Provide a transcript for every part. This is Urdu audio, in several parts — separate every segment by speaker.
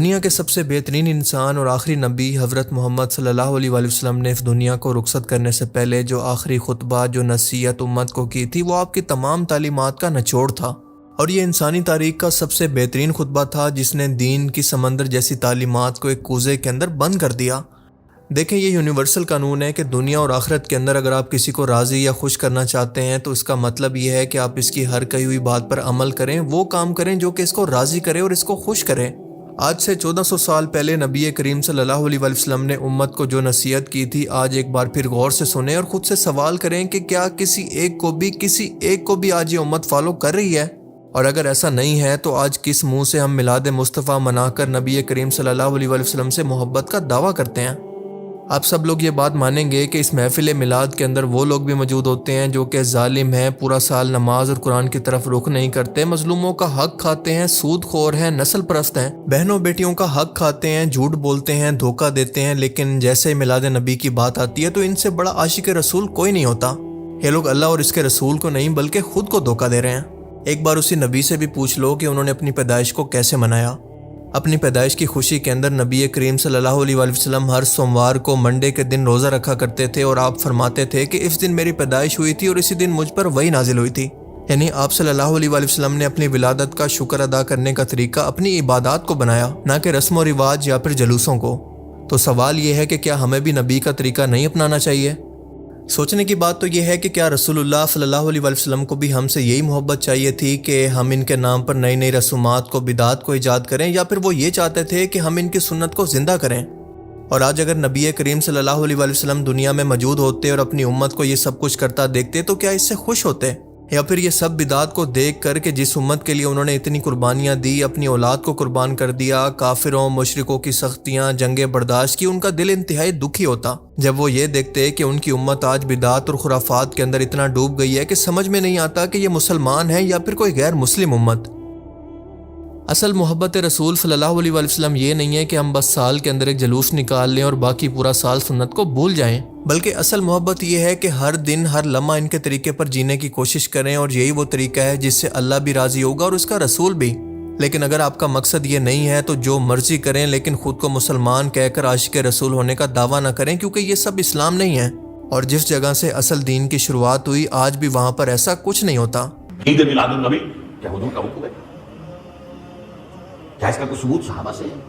Speaker 1: دنیا کے سب سے بہترین انسان اور آخری نبی حضرت محمد صلی اللہ علیہ وآلہ وسلم نے اس دنیا کو رخصت کرنے سے پہلے جو آخری خطبہ جو نصیحت امت کو کی تھی وہ آپ کی تمام تعلیمات کا نچوڑ تھا، اور یہ انسانی تاریخ کا سب سے بہترین خطبہ تھا جس نے دین کی سمندر جیسی تعلیمات کو ایک کوزے کے اندر بند کر دیا۔ دیکھیں، یہ یونیورسل قانون ہے کہ دنیا اور آخرت کے اندر اگر آپ کسی کو راضی یا خوش کرنا چاہتے ہیں تو اس کا مطلب یہ ہے کہ آپ اس کی ہر کہی ہوئی بات پر عمل کریں، وہ کام کریں جو کہ اس کو راضی کرے اور اس کو خوش کرے۔ آج سے 1400 سال پہلے نبی کریم صلی اللہ علیہ وآلہ وسلم نے امت کو جو نصیحت کی تھی، آج ایک بار پھر غور سے سنیں اور خود سے سوال کریں کہ کیا کسی ایک کو بھی آج یہ امت فالو کر رہی ہے؟ اور اگر ایسا نہیں ہے تو آج کس منہ سے ہم میلاد مصطفیٰ منا کر نبی کریم صلی اللہ علیہ وآلہ وسلم سے محبت کا دعویٰ کرتے ہیں؟ آپ سب لوگ یہ بات مانیں گے کہ اس محفل میلاد کے اندر وہ لوگ بھی موجود ہوتے ہیں جو کہ ظالم ہیں، پورا سال نماز اور قرآن کی طرف رخ نہیں کرتے، مظلوموں کا حق کھاتے ہیں، سود خور ہیں، نسل پرست ہیں، بہنوں بیٹیوں کا حق کھاتے ہیں، جھوٹ بولتے ہیں، دھوکہ دیتے ہیں، لیکن جیسے میلاد نبی کی بات آتی ہے تو ان سے بڑا عاشق رسول کوئی نہیں ہوتا۔ یہ لوگ اللہ اور اس کے رسول کو نہیں بلکہ خود کو دھوکہ دے رہے ہیں۔ ایک بار اسی نبی سے بھی پوچھ لو کہ انہوں نے اپنی پیدائش کو کیسے منایا۔ اپنی پیدائش کی خوشی کے اندر نبی کریم صلی اللہ علیہ وآلہ وسلم ہر سوموار کو منڈے کے دن روزہ رکھا کرتے تھے، اور آپ فرماتے تھے کہ اس دن میری پیدائش ہوئی تھی اور اسی دن مجھ پر وحی نازل ہوئی تھی۔ یعنی آپ صلی اللہ علیہ وآلہ وسلم نے اپنی ولادت کا شکر ادا کرنے کا طریقہ اپنی عبادات کو بنایا، نہ کہ رسم و رواج یا پھر جلوسوں کو۔ تو سوال یہ ہے کہ کیا ہمیں بھی نبی کا طریقہ نہیں اپنانا چاہیے؟ سوچنے کی بات تو یہ ہے کہ کیا رسول اللہ صلی اللہ علیہ وآلہ وسلم کو بھی ہم سے یہی محبت چاہیے تھی کہ ہم ان کے نام پر نئی نئی رسومات کو، بدعات کو ایجاد کریں، یا پھر وہ یہ چاہتے تھے کہ ہم ان کی سنت کو زندہ کریں؟ اور آج اگر نبی کریم صلی اللہ علیہ وآلہ وسلم دنیا میں موجود ہوتے اور اپنی امت کو یہ سب کچھ کرتا دیکھتے تو کیا اس سے خوش ہوتے؟ یا پھر یہ سب بدعات کو دیکھ کر کہ جس امت کے لیے انہوں نے اتنی قربانیاں دی، اپنی اولاد کو قربان کر دیا، کافروں مشرکوں کی سختیاں، جنگیں برداشت کی، ان کا دل انتہائی دکھی ہوتا جب وہ یہ دیکھتے کہ ان کی امت آج بدعات اور خرافات کے اندر اتنا ڈوب گئی ہے کہ سمجھ میں نہیں آتا کہ یہ مسلمان ہیں یا پھر کوئی غیر مسلم امت۔ اصل محبت رسول صلی اللہ علیہ وآلہ وسلم یہ نہیں ہے کہ ہم بس سال کے اندر ایک جلوس نکال لیں اور باقی پورا سال سنت کو بھول جائیں، بلکہ اصل محبت یہ ہے کہ ہر دن ہر لمحہ ان کے طریقے پر جینے کی کوشش کریں، اور یہی وہ طریقہ ہے جس سے اللہ بھی راضی ہوگا اور اس کا رسول بھی۔ لیکن اگر آپ کا مقصد یہ نہیں ہے تو جو مرضی کریں، لیکن خود کو مسلمان کہہ کر عاشق رسول ہونے کا دعویٰ نہ کریں، کیونکہ یہ سب اسلام نہیں ہے، اور جس جگہ سے اصل دین کی شروعات ہوئی آج بھی وہاں پر ایسا کچھ نہیں ہوتا۔
Speaker 2: عید میلاد النبی کیا حضور کا حکم ہے؟ کیا اس کا کوئی ثبوت صحابہ سے ہے؟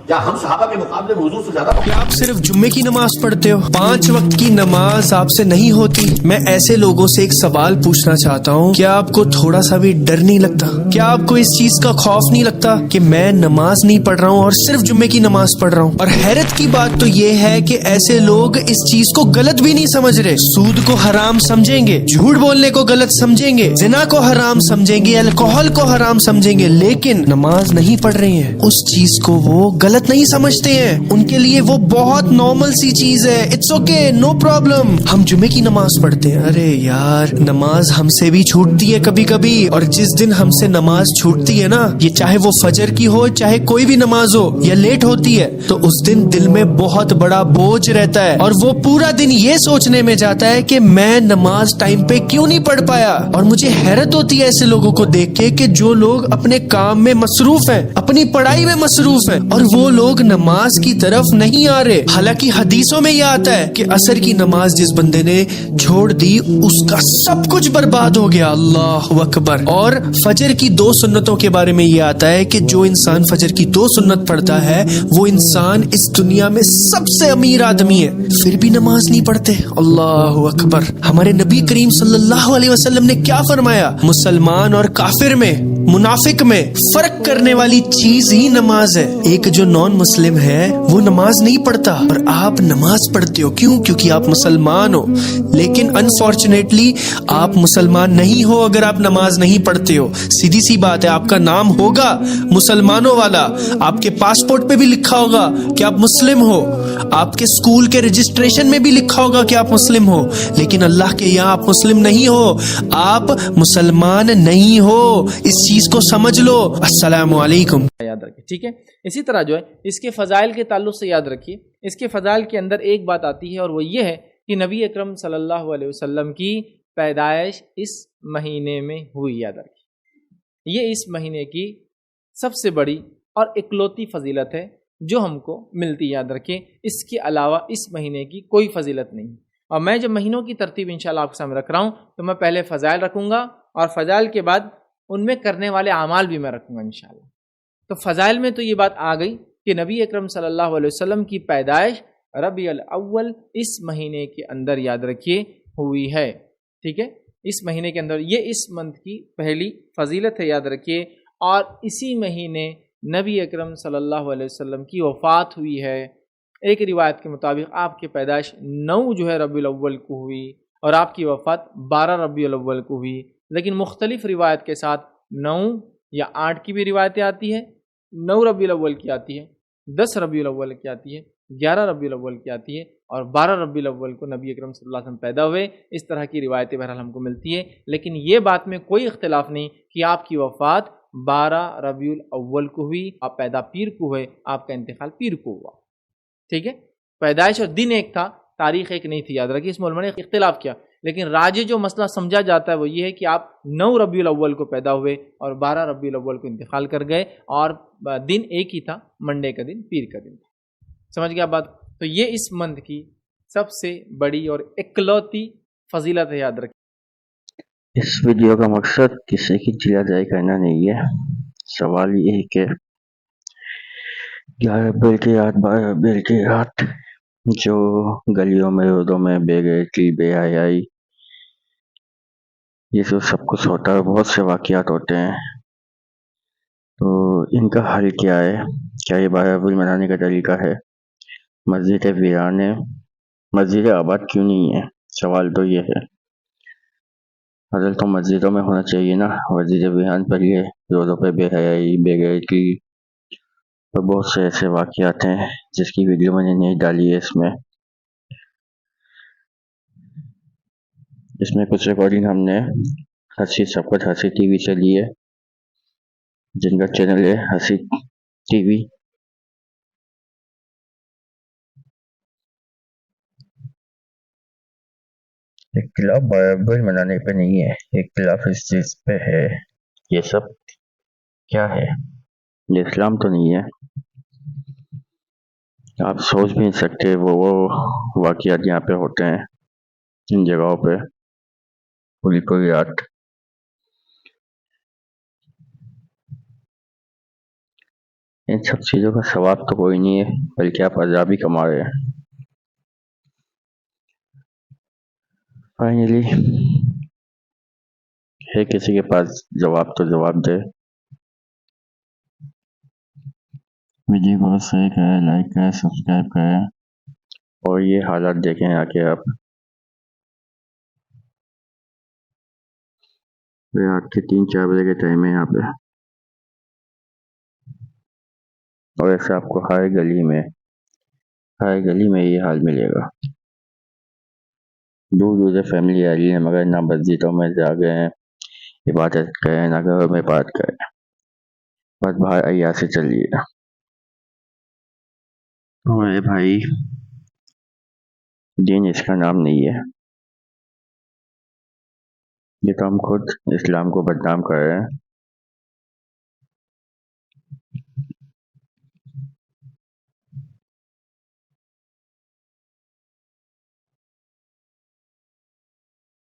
Speaker 2: کیا ہم صحابہ کے مقابلے میں حضور سے زیادہ؟
Speaker 3: کیا آپ صرف جمعے کی نماز پڑھتے ہو؟ 5 وقت کی نماز آپ سے نہیں ہوتی؟ میں ایسے لوگوں سے ایک سوال پوچھنا چاہتا ہوں، کیا آپ کو تھوڑا سا بھی ڈر نہیں لگتا؟ کیا آپ کو اس چیز کا خوف نہیں لگتا کہ میں نماز نہیں پڑھ رہا ہوں اور صرف جمعے کی نماز پڑھ رہا ہوں؟ اور حیرت کی بات تو یہ ہے کہ ایسے لوگ اس چیز کو غلط بھی نہیں سمجھ رہے، سود کو حرام سمجھیں گے، جھوٹ بولنے کو غلط سمجھیں گے، زنا کو حرام سمجھیں گے، الکوہل کو حرام سمجھیں گے، لیکن نماز نہیں پڑھ رہے ہیں۔ اس چیز کو وہ غلط نہیں سمجھتے ہیں، ان کے لیے وہ بہت نارمل سی چیز ہے، اٹس اوکے، نو پرابلم۔ ہم جمعے کی نماز پڑھتے ہیں، ارے یار نماز ہم سے بھی چھوٹتی ہے کبھی کبھی، اور جس دن ہم سے نماز چھوٹتی ہے نا، یہ چاہے وہ فجر کی ہو چاہے کوئی بھی نماز ہو، یا لیٹ ہوتی ہے، تو اس دن دل میں بہت بڑا بوجھ رہتا ہے، اور وہ پورا دن یہ سوچنے میں جاتا ہے کہ میں نماز ٹائم پہ کیوں نہیں پڑھ پایا۔ اور مجھے حیرت ہوتی ہے ایسے لوگوں کو دیکھ کے کہ جو لوگ اپنے کام میں مصروف ہیں، اپنی پڑھائی میں مصروف ہیں، اور وہ لوگ نماز کی طرف نہیں آ رہے۔ حالانکہ حدیثوں میں یہ آتا ہے کہ عصر کی نماز جس بندے نے چھوڑ دی اس کا سب کچھ برباد ہو گیا، اللہ اکبر۔ اور فجر کی 2 سنتوں کے بارے میں یہ آتا ہے کہ جو انسان فجر کی 2 سنت پڑھتا ہے وہ انسان اس دنیا میں سب سے امیر آدمی ہے، پھر بھی نماز نہیں پڑھتے، اللہ اکبر۔ ہمارے نبی کریم صلی اللہ علیہ وسلم نے کیا فرمایا؟ مسلمان اور کافر میں، منافق میں فرق کرنے والی چیز ہی نماز ہے۔ ایک جو نان مسلم ہے وہ نماز نہیں پڑھتا اور آپ نماز پڑھتے ہو، کیوں؟ کیونکہ آپ مسلمان ہو، لیکن انفارچونیٹلی آپ مسلمان نہیں ہو اگر آپ نماز نہیں پڑھتے ہو۔ سیدھی سی بات ہے، آپ کا نام ہوگا مسلمانوں والا، آپ کے پاسپورٹ پہ بھی لکھا ہوگا کہ آپ مسلم ہو، آپ کے اسکول کے رجسٹریشن میں بھی لکھا ہوگا کہ آپ مسلم ہو، لیکن اللہ کے یہاں آپ مسلم نہیں ہو، آپ مسلمان نہیں ہو، اس چیز کو سمجھ لو۔ السلام علیکم۔
Speaker 4: یاد رکھیں، ٹھیک ہے۔ اسی طرح جو ہے اس کے فضائل کے تعلق سے یاد رکھیے، اس کے فضائل کے اندر ایک بات آتی ہے اور وہ یہ ہے کہ نبی اکرم صلی اللہ علیہ وسلم کی پیدائش اس مہینے میں ہوئی، یاد رکھیے۔ یہ اس مہینے کی سب سے بڑی اور اکلوتی فضیلت ہے جو ہم کو ملتی، یاد رکھیں، اس کے علاوہ اس مہینے کی کوئی فضیلت نہیں۔ اور میں جب مہینوں کی ترتیب انشاءاللہ آپ کے سامنے رکھ رہا ہوں تو میں پہلے فضائل رکھوں گا اور فضائل کے بعد ان میں کرنے والے اعمال بھی میں رکھوں گا انشاءاللہ۔ تو فضائل میں تو یہ بات آ گئی کہ نبی اکرم صلی اللہ علیہ وسلم کی پیدائش ربیع الاول اس مہینے کے اندر، یاد رکھیے، ہوئی ہے، ٹھیک ہے، اس مہینے کے اندر، یہ اس منتھ کی پہلی فضیلت ہے، یاد رکھیے۔ اور اسی مہینے نبی اکرم صلی اللہ علیہ وسلم کی وفات ہوئی ہے۔ ایک روایت کے مطابق آپ کی پیدائش 9 جو ہے ربیع الاول کو ہوئی اور آپ کی وفات 12 ربیع الاول کو ہوئی، لیکن مختلف روایت کے ساتھ 9 یا 8 کی بھی روایتیں آتی ہیں، 9 ربیع الاول کی آتی ہے، 10 ربیع الاول کی آتی ہے، 11 ربیع الاول کی آتی ہے، اور 12 ربیع الاول کو نبی اکرم صلی اللہ علیہ وسلم پیدا ہوئے۔ اس طرح کی روایتیں بہرحال ہم کو ملتی ہے، لیکن یہ بات میں کوئی اختلاف نہیں کہ آپ کی وفات 12 ربیع الاول کو ہوئی، آپ پیدا پیر کو ہوئے، آپ کا انتقال پیر کو ہوا، ٹھیک ہے۔ پیدائش اور دن ایک تھا، تاریخ ایک نہیں تھی، یاد رکھیے، اس میں علماء نے اختلاف کیا، لیکن راجح جو مسئلہ سمجھا جاتا ہے وہ یہ ہے کہ آپ 9 ربیع الاول کو پیدا ہوئے اور 12 ربیع الاول کو انتقال کر گئے، اور دن ایک ہی تھا، منڈے کا دن، پیر کا دن تھا۔ سمجھ گیا بات؟ تو یہ اس منتھ کی سب سے بڑی اور اکلوتی فضیلت ہے، یاد رکھیں۔
Speaker 5: اس ویڈیو کا مقصد کسی کی چلا جائی کرنا نہیں ہے۔ سوال یہ ہے کہ 11 اپریل کی رات، 12 اپریل کی رات جو گلیوں میں، روڈوں میں بے غیرتی، بے حیائی، یہ سب کچھ ہوتا ہے، بہت سے واقعات ہوتے ہیں، تو ان کا حل کیا ہے؟ کیا یہ 12 اپریل منانے کا طریقہ ہے؟ مسجد ویران ہے، مسجد آباد کیوں نہیں ہے؟ سوال تو یہ ہے۔ حضرت تو مسجدوں میں ہونا چاہیے نا، مسجد ویران پر یہ روڈوں پہ بے حیائی، بے غیرتی اور بہت سے ایسے واقعات ہیں جس کی ویڈیو میں نے نہیں ڈالی ہے۔ اس میں کچھ ریکارڈنگ ہم نے ہنسی سبقت ہنسی ٹی وی سے لی ہے، جن کا چینل ہے ہنسی ٹی وی۔ اختلاف 12 اپریل منانے پہ نہیں ہے، اختلاف اس چیز پہ ہے، یہ سب کیا ہے؟ یہ اسلام تو نہیں ہے۔ آپ سوچ بھی نہیں سکتے وہ واقعات یہاں پہ ہوتے ہیں، ان جگہوں پہ، پوری پوری رات۔ ان سب چیزوں کا ثواب تو کوئی نہیں ہے، بلکہ آپ عذاب ہی کما رہے ہیں۔ فائنلی ہے کسی کے پاس جواب تو جواب دے۔ ویڈیو کو شیئر کریں، لائک کریں، سبسکرائب کریں، اور یہ حالات دیکھیں آ کے آپ۔ رات کے 3-4 بجے کے ٹائم ہے یہاں پہ، اور ایسا آپ کو ہر گلی میں یہ حال ملے گا۔ دور دور سے فیملی آ رہی ہے، مگر نہ مسجدوں میں جا گئے ہیں عبادت کریں، نہ گھروں میں بات کریں، بس باہر عیاشی چل رہی ہے۔ اور بھائی، دین اس کا نام نہیں ہے، یہ تو ہم خود اسلام کو بدنام کر رہے ہیں۔